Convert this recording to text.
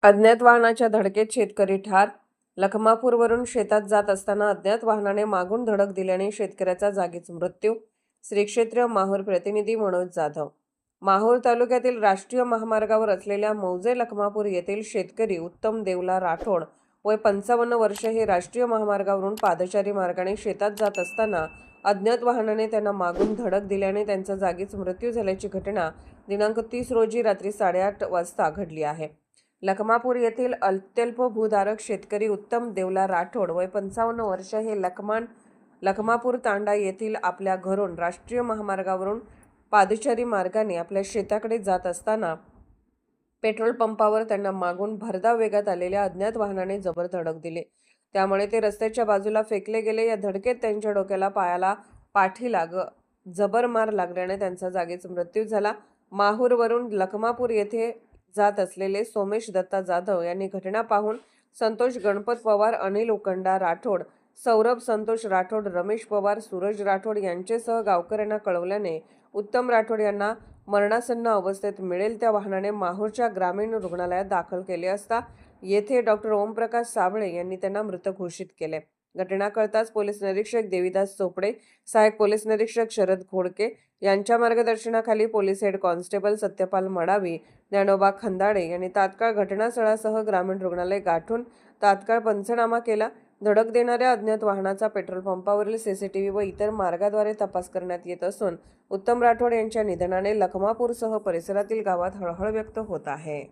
अज्ञात वाहनाच्या धडकेत शेतकरी ठार. लखमापूरवरून शेतात जात असताना अज्ञात वाहनाने मागून धडक दिल्याने शेतकऱ्याचा जागीच मृत्यू. श्री क्षेत्र माहूर प्रतिनिधी मनोज जाधव. माहूर तालुक्यातील राष्ट्रीय महामार्गावर असलेल्या मौजे लखमापूर येथील शेतकरी उत्तम देवला राठोड वय 55 वर्ष हे राष्ट्रीय महामार्गावरून पादचारी मार्गाने शेतात जात असताना अज्ञात वाहनाने त्यांना मागून धडक दिल्याने त्यांचा जागीच मृत्यू झाल्याची घटना दिनांक 30 रोजी रात्री 8:30 वाजता घडली आहे. लखमापूर येथील अत्यल्प भूधारक शेतकरी उत्तम देवला राठोड वय 55 वर्ष हे लखमापूर तांडा येथील आपल्या घरून राष्ट्रीय महामार्गावरून पादचारी मार्गाने आपल्या शेताकडे जात असताना पेट्रोल पंपावर त्यांना मागून भरधाव वेगात आलेल्या अज्ञात वाहनाने जबर धडक दिली. त्यामुळे ते रस्त्याच्या बाजूला फेकले गेले. या धडकेत त्यांच्या डोक्याला, पायाला, पाठीला जबर मार लागल्याने त्यांचा जागीच मृत्यू झाला. माहूरवरून लखमापूर येथे जात असलेले सोमेश दत्ता जाधव यांनी घटना पाहून संतोष गणपत पवार, अनिल उकंडा राठोड, सौरभ संतोष राठोड, रमेश पवार, सूरज राठोड यांच्यासह गावकऱ्यांना कळवल्याने उत्तम राठोड यांना मरणासन्न अवस्थेत मिळेल त्या वाहनाने माहूरच्या ग्रामीण रुग्णालयात दाखल केले असता येथे डॉक्टर ओमप्रकाश साबळे यांनी त्यांना मृत घोषित केले. घटना कळताच पोलीस निरीक्षक देविदास चोपडे, सहाय्यक पोलीस निरीक्षक शरद घोडके यांच्या मार्गदर्शनाखाली police head constable Satyapal Madavi, Dnyanoba Khandade यांनी तात्काळ घटनास्थळासह ग्रामीण रुग्णालय गाठून तात्काळ पंचनामा केला. धडक देणाऱ्या अज्ञात वाहनाचा पेट्रोल पंपावरील सीसीटीव्ही व इतर मार्गाद्वारे तपास करण्यात येत असून उत्तम राठोड यांच्या निधनाने लखमापूरसह परिसरातील गावात हळहळ व्यक्त होत आहे.